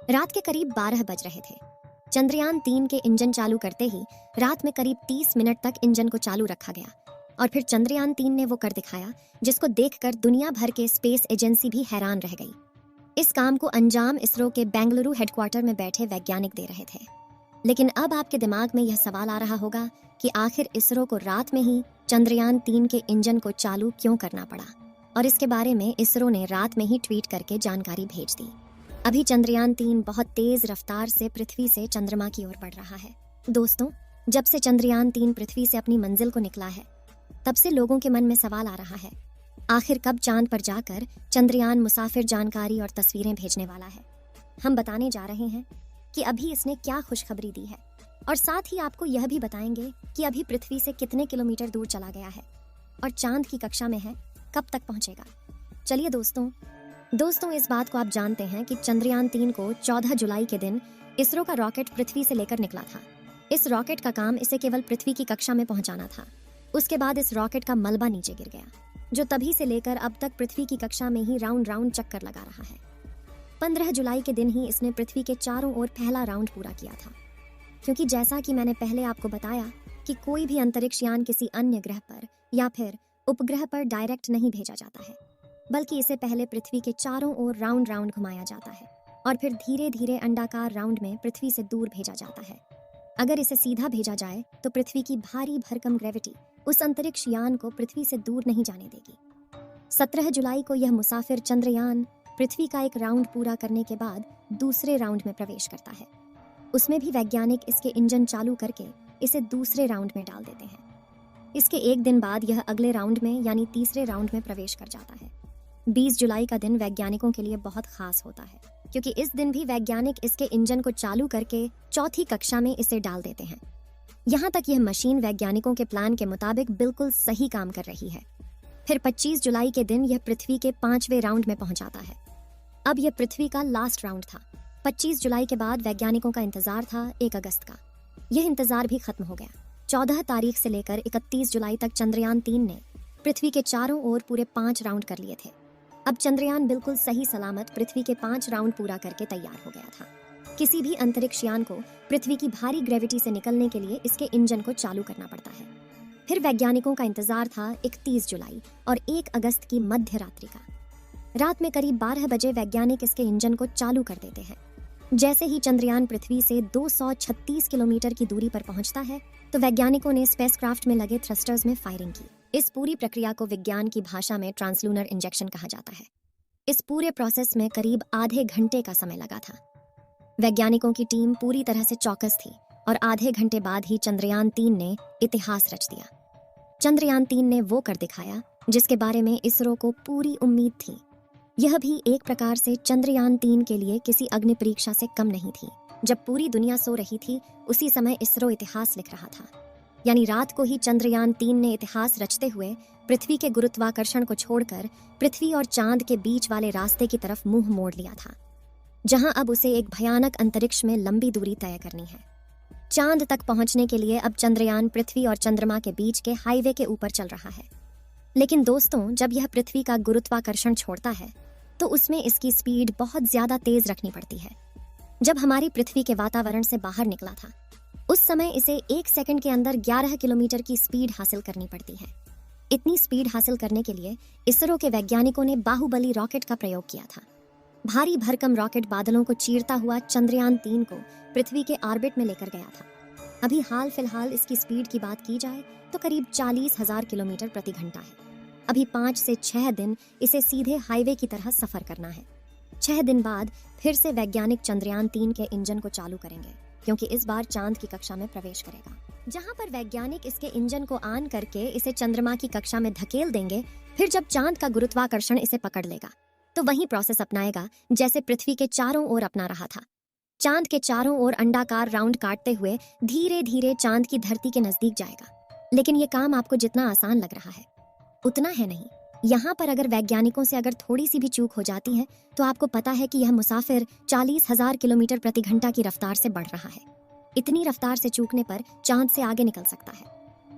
रात के करीब 12 बज रहे थे। चंद्रयान 3 के इंजन चालू करते ही रात में करीब 30 मिनट तक इंजन को चालू रखा गया और फिर चंद्रयान 3 ने वो कर दिखाया जिसको देखकर दुनिया भर के स्पेस एजेंसी भी हैरान रह गई। इस काम को अंजाम इसरो के बेंगलुरु हेडक्वार्टर में बैठे वैज्ञानिक दे रहे थे। लेकिन अब आपके दिमाग में यह सवाल आ रहा होगा कि आखिर इसरो को रात में ही चंद्रयान 3 के इंजन को चालू क्यों करना पड़ा, और इसके बारे में इसरो ने रात में ही ट्वीट करके जानकारी भेज दी। अभी चंद्रयान 3 बहुत तेज रफ्तार से पृथ्वी से चंद्रमा की ओर बढ़ रहा है। दोस्तों, जब से चंद्रयान 3 पृथ्वी से अपनी मंजिल को निकला है, तब से लोगों के मन में सवाल आ रहा है, आखिर कब चांद पर जाकर चंद्रयान मुसाफिर जानकारी और तस्वीरें भेजने वाला है। हम बताने जा रहे हैं कि अभी इसने क्या खुशखबरी दी है, और साथ ही आपको यह भी बताएंगे कि अभी पृथ्वी से कितने किलोमीटर दूर चला गया है और चांद की कक्षा में है, कब तक पहुंचेगा। चलिए दोस्तों, इस बात को आप जानते हैं कि चंद्रयान 3 को 14 जुलाई के दिन इसरो का रॉकेट पृथ्वी से लेकर निकला था। इस रॉकेट का काम इसे केवल पृथ्वी की कक्षा में पहुंचाना था। उसके बाद इस रॉकेट का मलबा नीचे गिर गया, जो तभी से लेकर अब तक पृथ्वी की कक्षा में ही राउंड चक्कर लगा रहा है। 15 जुलाई के दिन ही इसने पृथ्वी के चारों ओर पहला राउंड पूरा किया था, क्योंकि जैसा कि मैंने पहले आपको बताया कि कोई भी अंतरिक्ष यान किसी अन्य ग्रह पर या फिर उपग्रह पर डायरेक्ट नहीं भेजा जाता है, बल्कि इसे पहले पृथ्वी के चारों ओर राउंड घुमाया जाता है और फिर धीरे धीरे अंडाकार राउंड में पृथ्वी से दूर भेजा जाता है। अगर इसे सीधा भेजा जाए तो पृथ्वी की भारी भरकम ग्रेविटी उस अंतरिक्ष यान को पृथ्वी से दूर नहीं जाने देगी। 17 जुलाई को यह मुसाफिर चंद्रयान पृथ्वी का एक राउंड पूरा करने के बाद दूसरे राउंड में प्रवेश करता है। उसमें भी वैज्ञानिक इसके इंजन चालू करके इसे दूसरे राउंड में डाल देते हैं। इसके एक दिन बाद यह अगले राउंड में यानी तीसरे राउंड में प्रवेश कर जाता है। 20 जुलाई का दिन वैज्ञानिकों के लिए बहुत खास होता है, क्योंकि इस दिन भी वैज्ञानिक इसके इंजन को चालू करके चौथी कक्षा में इसे डाल देते हैं। यहाँ तक यह मशीन वैज्ञानिकों के प्लान के मुताबिक बिल्कुल सही काम कर रही है। फिर 25 जुलाई के दिन यह पृथ्वी के 5वें राउंड में पहुंच जाता है। अब यह पृथ्वी का लास्ट राउंड था। 25 जुलाई के बाद वैज्ञानिकों का इंतजार था 1 अगस्त का। यह इंतजार भी खत्म हो गया। 14 तारीख से लेकर 31 जुलाई तक चंद्रयान 3 ने पृथ्वी के चारों ओर पूरे 5 राउंड कर लिए थे। अब चंद्रयान बिल्कुल सही सलामत पृथ्वी के 5 राउंड पूरा करके तैयार हो गया था। किसी भी अंतरिक्ष यान को पृथ्वी की भारी ग्रेविटी से निकलने के लिए इसके इंजन को चालू करना पड़ता है। फिर वैज्ञानिकों का इंतजार था 31 जुलाई और 1 अगस्त की मध्य रात्रि का। रात में करीब 12 बजे वैज्ञानिक इसके इंजन को चालू कर देते हैं। जैसे ही चंद्रयान पृथ्वी से 236 किलोमीटर की दूरी पर पहुंचता है, तो वैज्ञानिकों ने स्पेसक्राफ्ट में लगे थ्रस्टर्स में फायरिंग की। इस पूरी प्रक्रिया को विज्ञान की भाषा में ट्रांसलूनर इंजेक्शन कहा जाता है। इस पूरे प्रोसेस में करीब आधे घंटे का समय लगा था। वैज्ञानिकों की टीम पूरी तरह से चौकस थी और आधे घंटे बाद ही चंद्रयान 3 ने इतिहास रच दिया। चंद्रयान 3 ने वो कर दिखाया जिसके बारे में इसरो को पूरी उम्मीद थी। यह भी एक प्रकार से चंद्रयान 3 के लिए किसी अग्नि परीक्षा से कम नहीं थी। जब पूरी दुनिया सो रही थी, उसी समय इसरो इतिहास लिख रहा था। यानी रात को ही चंद्रयान 3 ने इतिहास रचते हुए पृथ्वी के गुरुत्वाकर्षण को छोड़कर पृथ्वी और चांद के बीच वाले रास्ते की तरफ मुंह मोड़ लिया था, जहां अब उसे एक भयानक अंतरिक्ष में लंबी दूरी तय करनी है। चांद तक पहुंचने के लिए अब चंद्रयान पृथ्वी और चंद्रमा के बीच के हाईवे के ऊपर चल रहा है। लेकिन दोस्तों, जब यह पृथ्वी का गुरुत्वाकर्षण छोड़ता है, तो उसमें इसकी स्पीड बहुत ज्यादा तेज रखनी पड़ती है। जब हमारी पृथ्वी के वातावरण से बाहर निकला था, उस समय इसे 1 सेकंड के अंदर 11 किलोमीटर की स्पीड हासिल करनी पड़ती है। इतनी स्पीड हासिल करने के लिए इसरो के वैज्ञानिकों ने बाहुबली रॉकेट का प्रयोग किया था। भारी भरकम रॉकेट बादलों को चीरता हुआ चंद्रयान 3 को पृथ्वी के ऑर्बिट में लेकर गया था। अभी हाल फिलहाल इसकी स्पीड की बात की जाए तो करीब 40,000 किलोमीटर प्रति घंटा है। अभी 5 से 6 दिन इसे सीधे हाईवे की तरह सफर करना है। 6 दिन बाद फिर से वैज्ञानिक चंद्रयान 3 के इंजन को चालू करेंगे, क्योंकि इस बार चांद की कक्षा में प्रवेश करेगा। जहां पर वैज्ञानिक इसके इंजन को ऑन करके इसे चंद्रमा की कक्षा में धकेल देंगे। फिर जब चांद का गुरुत्वाकर्षण इसे पकड़ लेगा, तो वही प्रोसेस अपनाएगा जैसे पृथ्वी के चारों ओर अपना रहा था। चांद के चारों ओर अंडाकार राउंड काटते हुए धीरे धीरे चांद की धरती के नजदीक जाएगा। लेकिन ये काम आपको जितना आसान लग रहा है, उतना है नहीं। यहाँ पर अगर वैज्ञानिकों से अगर थोड़ी सी भी चूक हो जाती है, तो आपको पता है कि यह मुसाफिर 40,000 किलोमीटर प्रति घंटा की रफ्तार से बढ़ रहा है। इतनी रफ्तार से चूकने पर चांद से आगे निकल सकता है।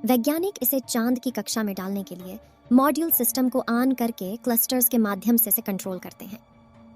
वैज्ञानिक इसे चांद की कक्षा में डालने के लिए मॉड्यूल सिस्टम को ऑन करके क्लस्टर्स के माध्यम से इसे कंट्रोल करते हैं।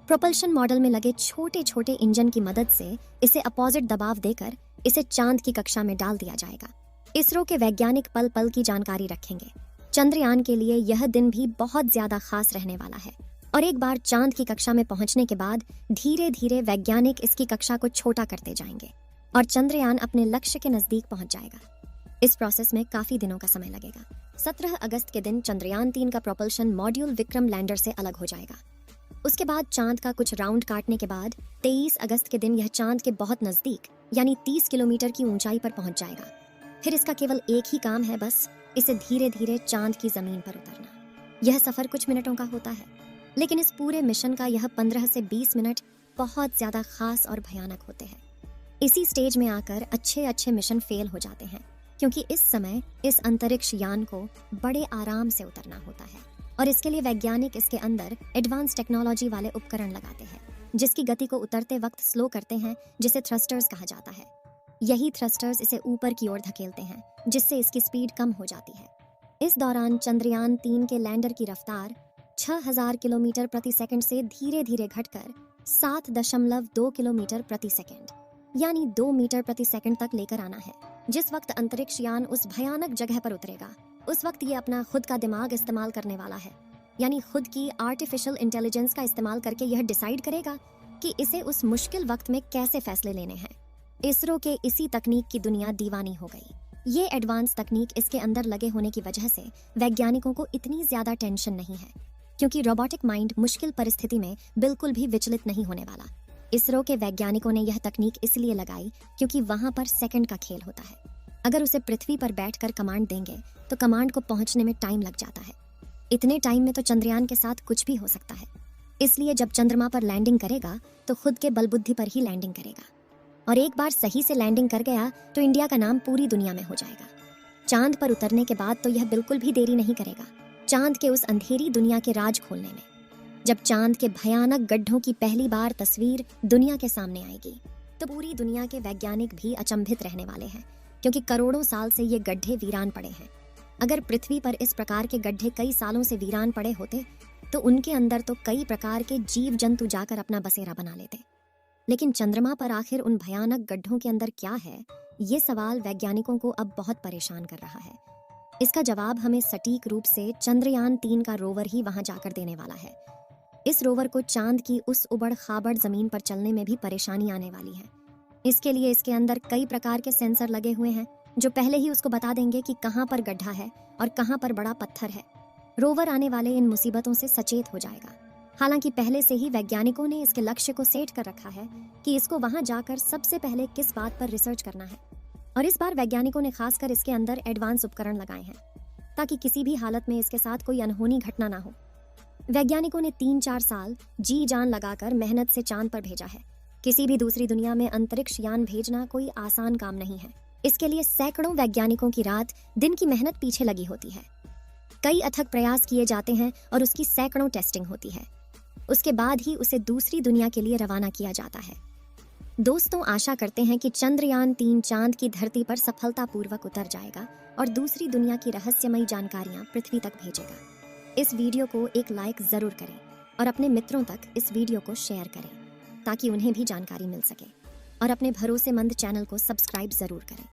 प्रोपल्शन मॉडल में लगे छोटे छोटे इंजन की मदद से इसे अपोजिट दबाव देकर इसे चांद की कक्षा में डाल दिया जाएगा। इसरो के वैज्ञानिक पल पल की जानकारी रखेंगे। चंद्रयान के लिए यह दिन भी बहुत ज्यादा खास रहने वाला है और एक बार चांद की कक्षा में पहुंचने के बाद धीरे धीरे वैज्ञानिक इसकी कक्षा को छोटा करते जाएंगे और चंद्रयान अपने लक्ष्य के नजदीक पहुंच जाएगा। इस प्रोसेस में काफी दिनों का समय लगेगा। 17 अगस्त के दिन चंद्रयान 3 का प्रोपल्शन मॉड्यूल विक्रम लैंडर से अलग हो जाएगा। उसके बाद चांद का कुछ राउंड काटने के बाद 23 अगस्त के दिन यह चांद के बहुत नजदीक यानी 30 किलोमीटर की ऊंचाई पर पहुंच जाएगा। फिर इसका केवल एक ही काम है, बस इसे धीरे धीरे चांद की जमीन पर उतरना। यह सफर कुछ मिनटों का होता है, लेकिन इस पूरे मिशन का यह 15 से 20 मिनट बहुत ज्यादा खास और भयानक होते हैं। इसी स्टेज में आकर अच्छे अच्छे मिशन फेल हो जाते हैं, क्योंकि इस समय इस अंतरिक्ष यान को बड़े आराम से उतरना होता है और इसके लिए वैज्ञानिक इसके अंदर एडवांस टेक्नोलॉजी वाले उपकरण लगाते हैं, जिसकी गति को उतरते वक्त स्लो करते हैं, जिसे थ्रस्टर्स कहा जाता है। यही थ्रस्टर्स इसे ऊपर की ओर धकेलते हैं, जिससे इसकी स्पीड कम हो जाती है। इस दौरान चंद्रयान 3 के लैंडर की रफ्तार 6000 किलोमीटर प्रति सेकंड से धीरे धीरे घटकर 7.2 किलोमीटर प्रति सेकंड यानी 2 मीटर प्रति सेकंड तक लेकर आना है। जिस वक्त अंतरिक्ष यान उस भयानक जगह पर उतरेगा, उस वक्त ये अपना खुद का दिमाग इस्तेमाल करने वाला है, यानी खुद की आर्टिफिशियल इंटेलिजेंस का इस्तेमाल करके यह डिसाइड करेगा कि इसे उस मुश्किल वक्त में कैसे फैसले लेने हैं। इसरो के इसी तकनीक की दुनिया दीवानी हो गई। ये एडवांस तकनीक इसके अंदर लगे होने की वजह से वैज्ञानिकों को इतनी ज्यादा टेंशन नहीं है, क्योंकि रोबोटिक माइंड मुश्किल परिस्थिति में बिल्कुल भी विचलित नहीं होने वाला। इसरो के वैज्ञानिकों ने यह तकनीक इसलिए लगाई क्योंकि वहां पर सेकंड का खेल होता है। अगर उसे पृथ्वी पर बैठकर कमांड देंगे तो कमांड को पहुंचने में टाइम लग जाता है। इतने टाइम में तो चंद्रयान के साथ कुछ भी हो सकता है। इसलिए जब चंद्रमा पर लैंडिंग करेगा तो खुद के बलबुद्धि पर ही लैंडिंग करेगा, और एक बार सही से लैंडिंग कर गया तो इंडिया का नाम पूरी दुनिया में हो जाएगा। चांद पर उतरने के बाद तो यह बिल्कुल भी देरी नहीं करेगा चांद के उस अंधेरी दुनिया के राज खोलने में। जब चांद के भयानक गड्ढों की पहली बार तस्वीर दुनिया के सामने आएगी तो पूरी दुनिया के वैज्ञानिक भी अचंभित रहने वाले हैं, क्योंकि करोड़ों साल से ये गड्ढे वीरान पड़े हैं। अगर पृथ्वी पर इस प्रकार के गड्ढे कई सालों से वीरान पड़े होते तो उनके अंदर तो कई प्रकार के जीव जंतु जाकर अपना बसेरा बना लेते। लेकिन चंद्रमा पर आखिर उन भयानक गड्ढों के अंदर क्या है, ये सवाल वैज्ञानिकों को अब बहुत परेशान कर रहा है। इसका जवाब हमें सटीक रूप से चंद्रयान 3 का रोवर ही वहां जाकर देने वाला है। इस रोवर को चांद की उस उबड़ खाबड़ जमीन पर चलने में भी परेशानी आने वाली है। इसके लिए इसके अंदर कई प्रकार के सेंसर लगे हुए हैं, जो पहले ही उसको बता देंगे कि कहाँ पर गड्ढा है और कहाँ पर बड़ा पत्थर है। रोवर आने वाले इन मुसीबतों से सचेत हो जाएगा। हालांकि पहले से ही वैज्ञानिकों ने इसके लक्ष्य को सेट कर रखा है कि इसको वहां जाकर सबसे पहले किस बात पर रिसर्च करना है, और इस बार वैज्ञानिकों ने खासकर इसके अंदर एडवांस उपकरण लगाए हैं ताकि किसी भी हालत में इसके साथ कोई अनहोनी घटना ना हो। वैज्ञानिकों ने 3-4 साल जी जान लगाकर मेहनत से चांद पर भेजा है। किसी भी दूसरी दुनिया में अंतरिक्ष यान भेजना कोई आसान काम नहीं है। इसके लिए सैकड़ों वैज्ञानिकों की रात दिन की मेहनत पीछे लगी होती है। कई अथक प्रयास किए जाते हैं और उसकी सैकड़ों टेस्टिंग होती है। उसके बाद ही उसे दूसरी दुनिया के लिए रवाना किया जाता है। दोस्तों, आशा करते हैं कि चंद्रयान 3 चांद की धरती पर सफलतापूर्वक उतर जाएगा और दूसरी दुनिया की रहस्यमयी जानकारियां पृथ्वी तक भेजेगा। इस वीडियो को एक लाइक जरूर करें और अपने मित्रों तक इस वीडियो को शेयर करें ताकि उन्हें भी जानकारी मिल सके, और अपने भरोसेमंद चैनल को सब्सक्राइब जरूर करें।